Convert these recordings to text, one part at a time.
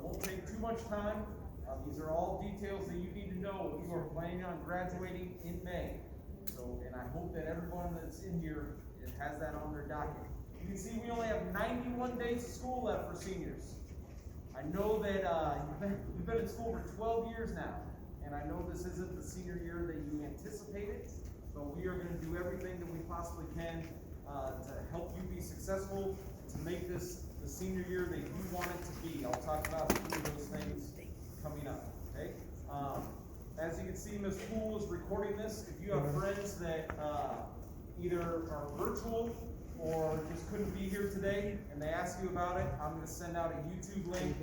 won't take too much time. These are all details that you need to know if you are planning on graduating in May. So, and I hope that everyone that's in here has that on their docket. You can see we only have 91 days of school left for seniors. I know that you've been in school for 12 years now, and I know this isn't the senior year that you anticipated, but we are going to do everything that we possibly can to help you be successful, to make this the senior year that you want it to be. I'll talk about a few of those things coming up, okay? As you can see, Ms. Poole is recording this. If you have friends that either are virtual or just couldn't be here today and they ask you about it, I'm going to send out a YouTube link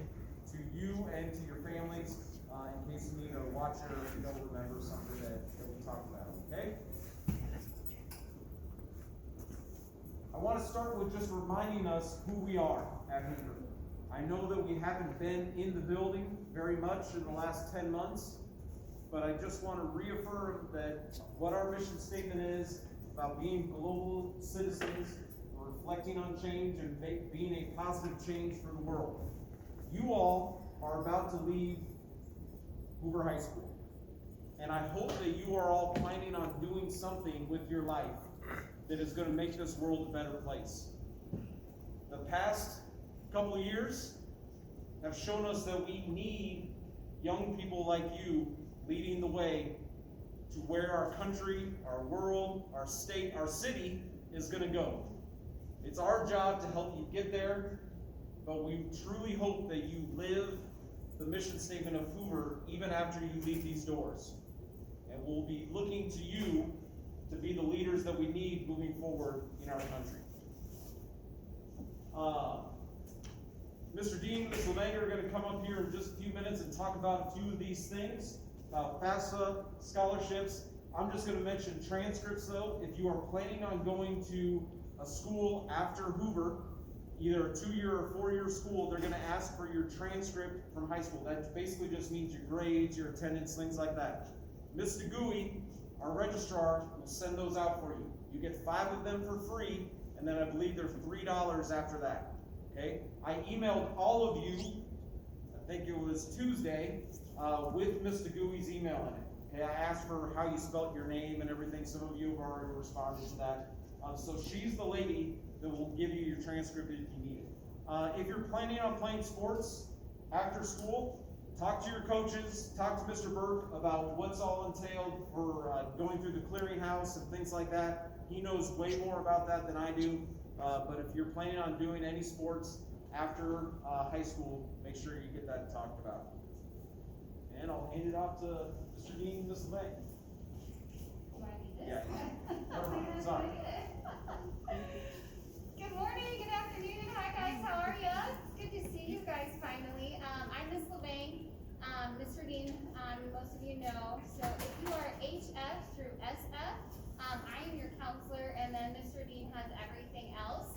to you and to your families in case you need to watch it or if you don't remember something that we talked about, okay? I want to start with just reminding us who we are at Hoover. I know that we haven't been in the building very much in the last 10 months, but I just want to reaffirm that what our mission statement is about being global citizens, reflecting on change, and being a positive change for the world. You all are about to leave Hoover High School, and I hope that you are all planning on doing something with your life that is going to make this world a better place. The past couple of years have shown us that we need young people like you leading the way to where our country, our world, our state, our city is going to go. It's our job to help you get there, but we truly hope that you live the mission statement of Hoover even after you leave these doors. And we'll be looking to you to be the leaders that we need moving forward in our country. Mr. Dean and Ms. Lemanger are going to come up here in just a few minutes and talk about a few of these things, about FAFSA, scholarships. I'm just going to mention transcripts though. If you are planning on going to a school after Hoover, either a 2-year or 4-year school, they're going to ask for your transcript from high school. That basically just means your grades, your attendance, things like that. Ms. DeGuy, our registrar, will send those out for you. You get 5 of them for free, and then I believe they're $3 after that. Okay? I emailed all of you, I think it was Tuesday, with Ms. DeGui's email in it. Okay? I asked for how you spelt your name and everything. Some of you have already responded to that. So she's the lady that will give you your transcript if you need it. If you're planning on playing sports after school, talk to your coaches, talk to Mr. Burke about what's all entailed for going through the clearinghouse and things like that. He knows way more about that than I do. But if you're planning on doing any sports after high school, make sure you get that talked about. And I'll hand it off to Mr. Dean and Ms. LeMay. Do I need this? Yeah. Sorry. Good morning, good afternoon, hi guys, how are you? It's good to see you guys finally. I'm Ms. LeMay. Mr. Dean, most of you know. So if you are HF through SF, I am your counselor, and then Mr. Dean has everything else.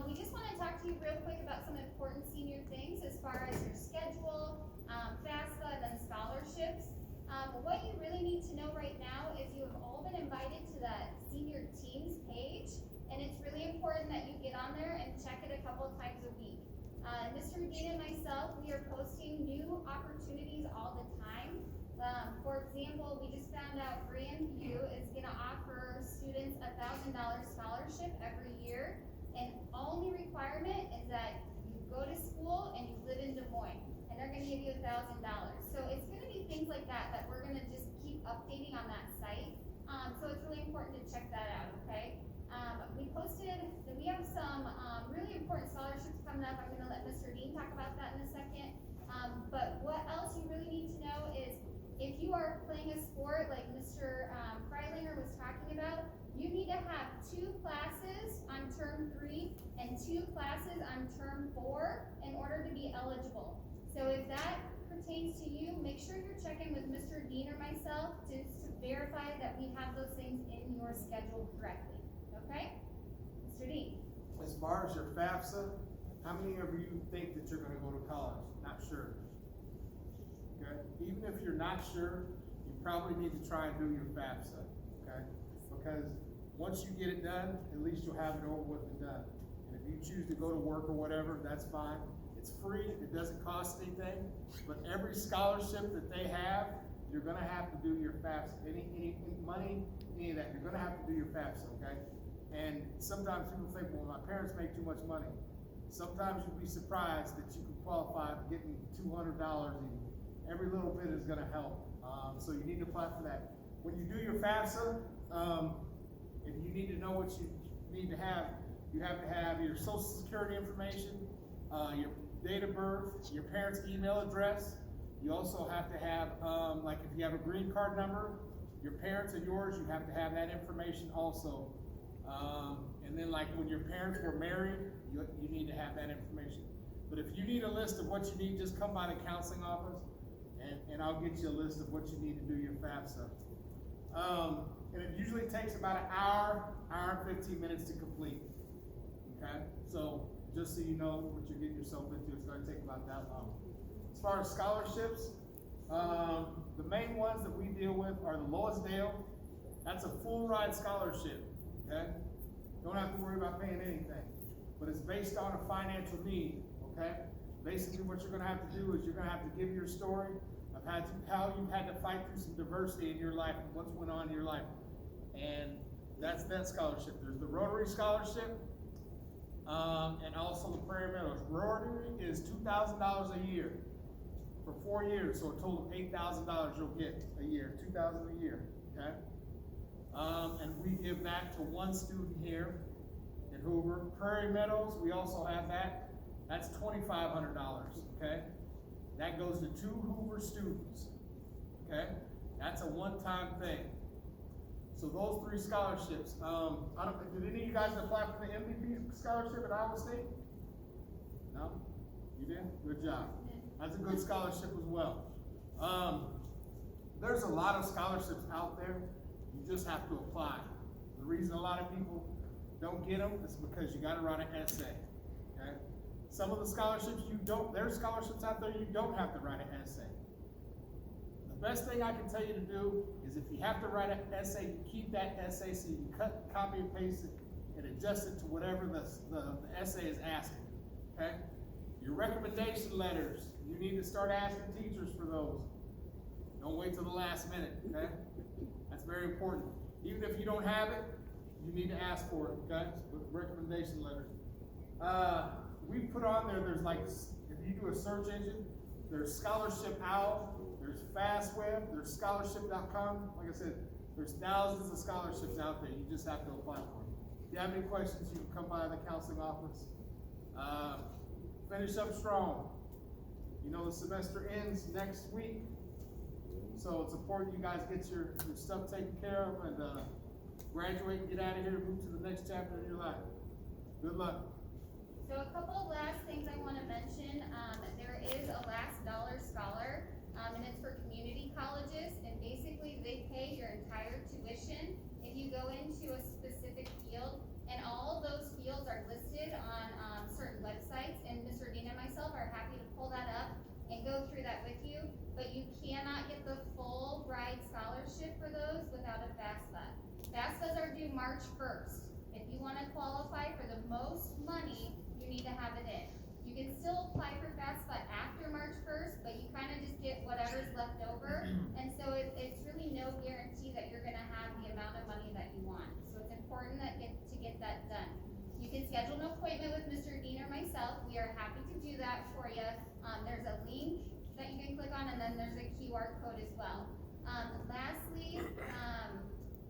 We just want to talk to you real quick about some important senior things as far as your schedule, FAFSA, and then scholarships. What you really need to know right now is you have all been invited to that senior teams page, and it's really important that you get on there and check it a couple of times a week. Mr. Dean and myself, we are posting new opportunities all the time. For example, we just found out Grandview is going to offer students a $1,000 scholarship every year, and only requirement is that you go to school and you live in Des Moines, and they're going to give you $1,000. So it's going to be things like that that we're going to just keep updating on that site. So it's really important to check that out, okay? We posted that we have some really important scholarships coming up. I'm going to let Mr. Dean talk about that in a second. But what else you really need to know is if you are playing a sport like Mr. Freilinger was talking about, you need to have 2 classes on term 3 and 2 classes on term 4 in order to be eligible. So if that pertains to you, make sure you're checking with Mr. Dean or myself just to verify that we have those things in your schedule correctly. Okay? Mr. Dean. As far as your FAFSA, how many of you think that you're going to go to college? Not sure. Okay? Even if you're not sure, you probably need to try and do your FAFSA. Okay? Because once you get it done, at least you'll have it over with and done. And if you choose to go to work or whatever, that's fine. It's free, it doesn't cost anything, but every scholarship that they have, you're gonna have to do your FAFSA. Any money, any of that, you're gonna have to do your FAFSA, okay? And sometimes people think, well, my parents make too much money. Sometimes you'll be surprised that you can qualify for getting $200 even. Every little bit is gonna help. So you need to apply for that. When you do your FAFSA, if you need to know what you need to have, you have to have your social security information, your date of birth, your parents' email address. You also have to have, like if you have a green card number, your parents and yours, you have to have that information also. And then like when your parents were married, you need to have that information. But if you need a list of what you need, just come by the counseling office and I'll get you a list of what you need to do your FAFSA. And it usually takes about an hour and 15 minutes to complete. Okay? So just so you know what you're getting yourself into, it's gonna take about that long. As far as scholarships, the main ones that we deal with are the Lois Dale. That's a full ride scholarship, okay? Don't have to worry about paying anything, but it's based on a financial need, okay? Basically what you're gonna have to do is you're gonna have to give your story of how you've had to fight through some diversity in your life and what's went on in your life. And that's that scholarship. There's the Rotary Scholarship, and also the Prairie Meadows. Rotary is $2,000 a year for 4 years, so a total of $8,000 you'll get a year, $2,000 a year, okay? And we give that to one student here at Hoover. Prairie Meadows, we also have that. That's $2,500, okay? That goes to 2 Hoover students, okay? That's a one-time thing. So those 3 scholarships, did any of you guys apply for the MVP scholarship at Iowa State? No? You did? Good job. That's a good scholarship as well. There's a lot of scholarships out there. You just have to apply. The reason a lot of people don't get them is because you gotta write an essay, okay? Some of the scholarships there's scholarships out there you don't have to write an essay. The best thing I can tell you to do is if you have to write an essay, you keep that essay so you can copy and paste it and adjust it to whatever the essay is asking, okay? Your recommendation letters, you need to start asking teachers for those. Don't wait till the last minute, okay? That's very important. Even if you don't have it, you need to ask for it, okay? Recommendation letter. We've put on there's like, if you do a search engine, there's Scholarship Owl, there's FastWeb, there's scholarship.com. Like I said, there's thousands of scholarships out there. You just have to apply for them. If you have any questions, you can come by the counseling office. Finish up strong. You know, the semester ends next week. So it's important you guys get your stuff taken care of and graduate and get out of here and move to the next chapter in your life. Good luck. So a couple of last things I want to mention. There is a last dollar scholar, and it's for community colleges, and basically they pay your entire tuition if you go into a specific field, and all of those fields are listed on certain websites, and Mr. Dean and myself are happy to pull that up and go through that with you, but you cannot get the full ride scholarship for those without a FAFSA. FAFSAs are due March 1st. If you want to qualify for the most money, you need to have it in. You can still apply for FAFSA after March 1st, but you kind of just get whatever's left over, and so it's really no guarantee that you're going to have the amount of money that you want. So it's important to get that done. You can schedule an appointment with Mr. Dean or myself. We are happy to do that for you. There's a link that you can click on, and then there's a QR code as well. Lastly,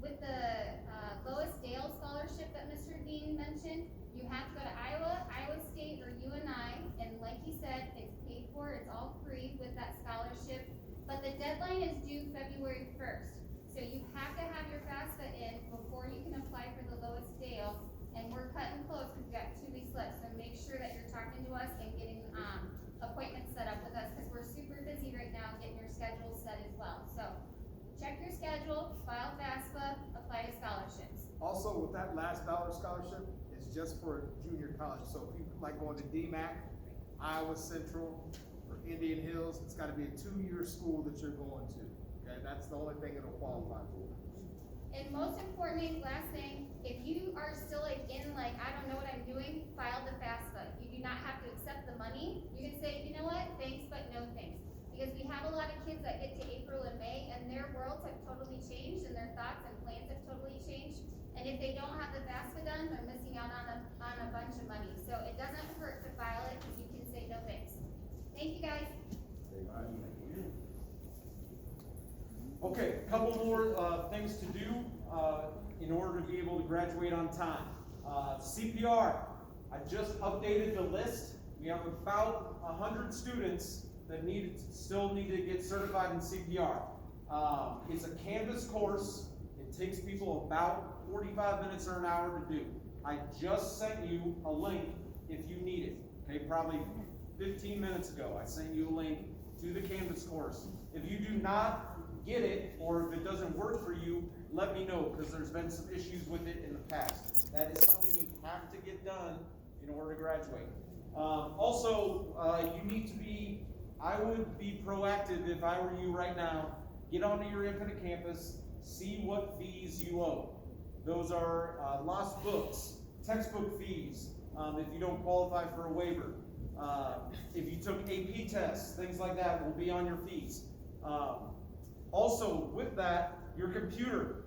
with the Lois Dale scholarship that Mr. Dean mentioned, you have to go to Iowa State, or UNI, and like he said, it's paid for, it's all free with that scholarship, but the deadline is due February 1st. So you have to have your FAFSA in before you can apply for the Lois Dale, and we're cutting close because we've got 2 weeks left, so make sure that you're talking to us and getting appointments set up with us, because we're super busy right now getting your schedule set as well. So check your schedule, file FAFSA, apply to scholarships. Also, with that last dollar scholarship, it's just for junior college. So if you like going to DMAC, Iowa Central, or Indian Hills, it's got to be a 2-year school that you're going to. Okay, that's the only thing it'll qualify for. And most importantly, last thing, if you are still I don't know what I'm doing, file the FAFSA. You do not have to accept the money. You can say, you know what, thanks, but no thanks. Because we have a lot of kids that get to April and May, and their worlds have totally changed, and their thoughts and plans have totally changed. And if they don't have the FAFSA done, they're missing out on a bunch of money. So it doesn't hurt to file it, because you can say no thanks. Thank you, guys. Okay, a couple more things to do in order to be able to graduate on time. CPR, I just updated the list. We have about 100 students that still need to get certified in CPR. It's a Canvas course. It takes people about 45 minutes or an hour to do. I just sent you a link if you need it. Okay, probably 15 minutes ago, I sent you a link to the Canvas course. If you do not get it, or if it doesn't work for you, let me know, because there's been some issues with it in the past. That is something you have to get done in order to graduate. Also, you need to be, I would be proactive if I were you right now. Get onto your Infinite Campus, see what fees you owe. Those are lost books, textbook fees, if you don't qualify for a waiver. If you took AP tests, things like that will be on your fees. Also, with that, your computer.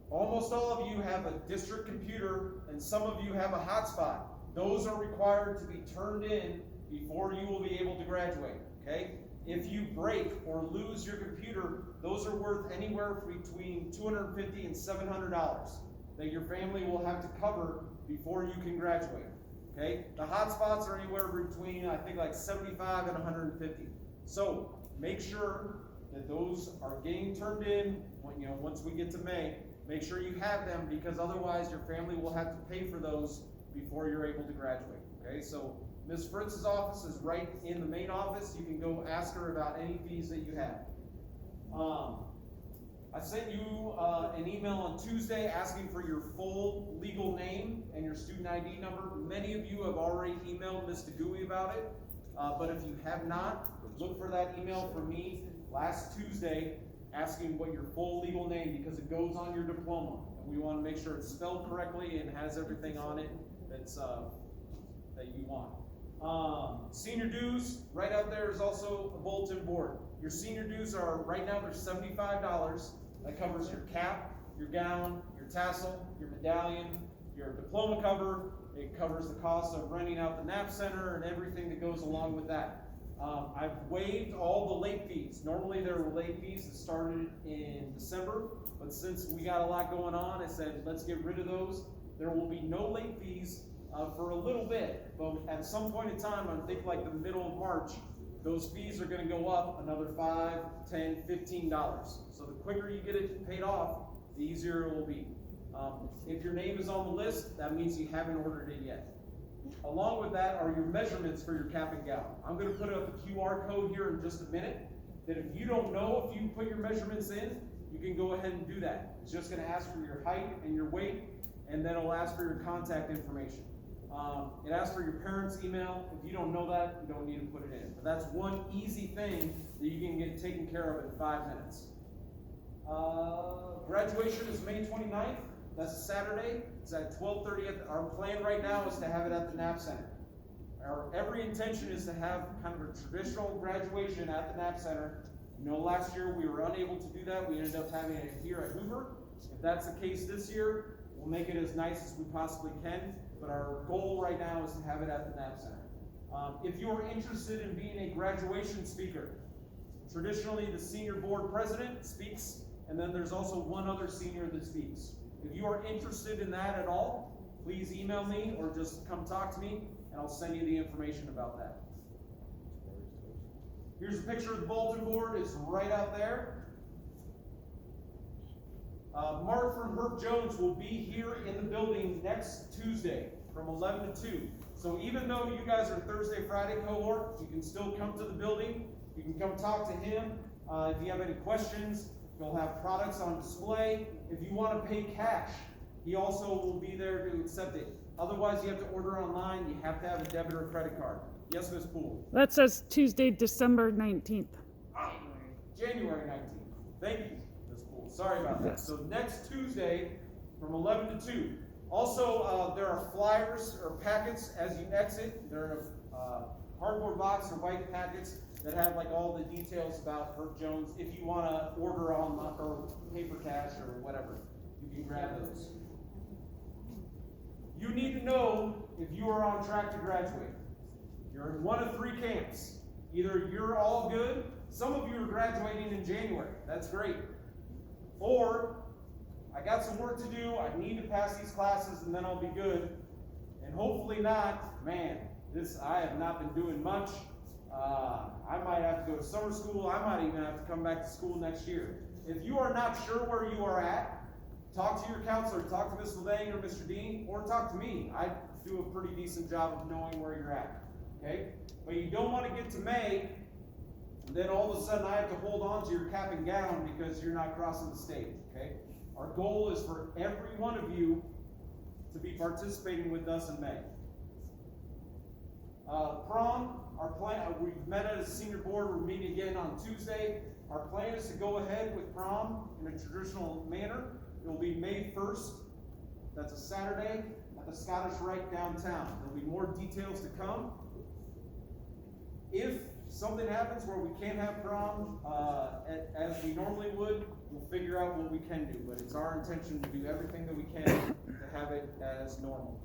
Almost all of you have a district computer, and some of you have a hotspot. Those are required to be turned in before you will be able to graduate, okay? If you break or lose your computer, those are worth anywhere between $250 and $700 that your family will have to cover before you can graduate, okay? The hotspots are anywhere between, I think, like 75 and 150. So make sure that those are getting turned in when, once we get to May. Make sure you have them, because otherwise your family will have to pay for those before you're able to graduate. Okay, so Ms. Fritz's office is right in the main office. You can go ask her about any fees that you have. I sent you an email on Tuesday asking for your full legal name and your student ID number. Many of you have already emailed Ms. DeGooey about it, but if you have not, look for that email from me last Tuesday asking what your full legal name, because it goes on your diploma, and we want to make sure it's spelled correctly and has everything on it that's that you want. Senior dues, right out there is also a bulletin board. Your senior dues are, right now, they're $75. That covers your cap, your gown, your tassel, your medallion, your diploma cover. It covers the cost of renting out the NAP center and everything that goes along with that. I've waived all the late fees. Normally there were late fees that started in December, but since we got a lot going on, I said, let's get rid of those. There will be no late fees for a little bit, but at some point in time, I think like the middle of March, those fees are going to go up another $5, $10, $15. So the quicker you get it paid off, the easier it will be. If your name is on the list, that means you haven't ordered it yet. Along with that are your measurements for your cap and gown. I'm going to put up a QR code here in just a minute, that if you don't know if you put your measurements in, you can go ahead and do that. It's just going to ask for your height and your weight, and then it'll ask for your contact information. It asks for your parents' email. If you don't know that, you don't need to put it in. But that's one easy thing that you can get taken care of in 5 minutes. Graduation is May 29th. That's a Saturday. It's at 12:30. Our plan right now is to have it at the NAP Center. Our every intention is to have kind of a traditional graduation at the NAP Center. You know, last year we were unable to do that. We ended up having it here at Hoover. If that's the case this year, we'll make it as nice as we possibly can. But our goal right now is to have it at the NAP Center. If you are interested in being a graduation speaker, traditionally the senior board president speaks, and then there's also one other senior that speaks. If you are interested in that at all, please email me or just come talk to me, and I'll send you the information about that. Here's a picture of the bulletin board. It's right out there. Mark from Herb Jones will be here in the building next Tuesday from 11 to 2. So even though you guys are Thursday, Friday cohort, you can still come to the building. You can come talk to him. If you have any questions, he'll have products on display. If you want to pay cash, he also will be there to accept it. Otherwise, you have to order online. You have to have a debit or credit card. Yes, Ms. Poole? That says Tuesday, December 19th. January 19th. Thank you, Ms. Poole. Sorry about that. Yes. So next Tuesday from 11 to 2. Also, there are flyers or packets as you exit. They're in cardboard box or white packets that have like all the details about Herb Jones. If you wanna order on, or paper cash or whatever, you can grab those. You need to know if you are on track to graduate. You're in one of three camps. Either you're all good, some of you are graduating in January, that's great. Or, I got some work to do, I need to pass these classes and then I'll be good. And hopefully not, man, I have not been doing much. I might have to go to summer school, I might even have to come back to school next year. If you are not sure where you are at, talk to your counselor, talk to Ms. Levang or Mr. Dean, or talk to me. I do a pretty decent job of knowing where you're at, okay? But you don't want to get to May, and then all of a sudden I have to hold on to your cap and gown because you're not crossing the state, okay? Our goal is for every one of you to be participating with us in May. Prom, our plan, we've met as a senior board, we're meeting again on Tuesday. Our plan is to go ahead with prom in a traditional manner. It will be May 1st, that's a Saturday, at the Scottish Rite downtown. There'll be more details to come. If something happens where we can't have prom as we normally would, we'll figure out what we can do. But it's our intention to do everything that we can to have it as normal.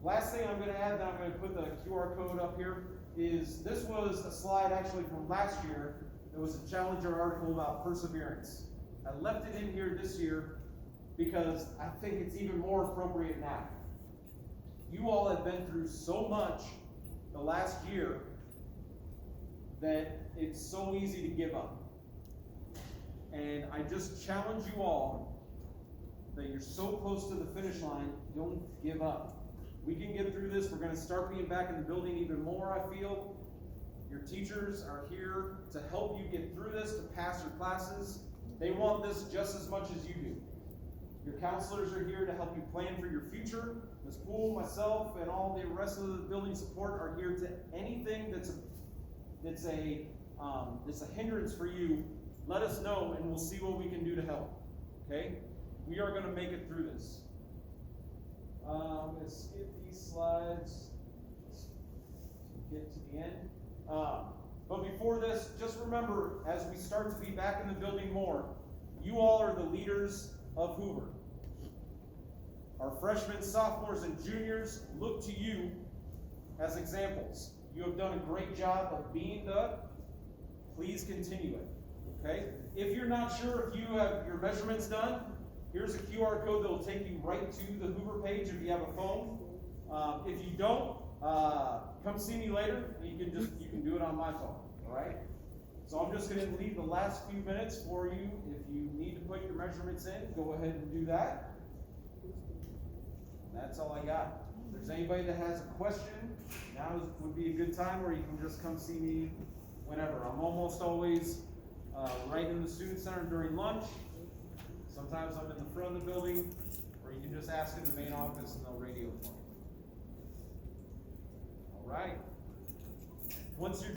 Last thing I'm going to add, that I'm going to put the QR code up here, is this was a slide actually from last year. It was a Challenger article about perseverance. I left it in here this year because I think it's even more appropriate now. You all have been through so much the last year that it's so easy to give up. And I just challenge you all that you're so close to the finish line, don't give up. We can get through this. We're going to start being back in the building even more, I feel. Your teachers are here to help you get through this, to pass your classes. They want this just as much as you do. Your counselors are here to help you plan for your future. Ms. Poole, myself, and all the rest of the building support are here to anything that's a hindrance for you. Let us know, and we'll see what we can do to help. Okay? We are going to make it through this. I'm going to skip these slides to get to the end. But before this, just remember, as we start to be back in the building more, you all are the leaders of Hoover. Our freshmen, sophomores, and juniors look to you as examples. You have done a great job of being the. Please continue it, okay? If you're not sure if you have your measurements done, here's a QR code that will take you right to the Hoover page if you have a phone. If you don't, come see me later. You can do it on my phone. All right. So I'm just going to leave the last few minutes for you. If you need to put your measurements in, go ahead and do that. And that's all I got. If there's anybody that has a question, now would be a good time where you can just come see me whenever. I'm almost always right in the student center during lunch. Sometimes I'm in the front of the building, or you can just ask in the main office and they'll radio for me. All right. Once you're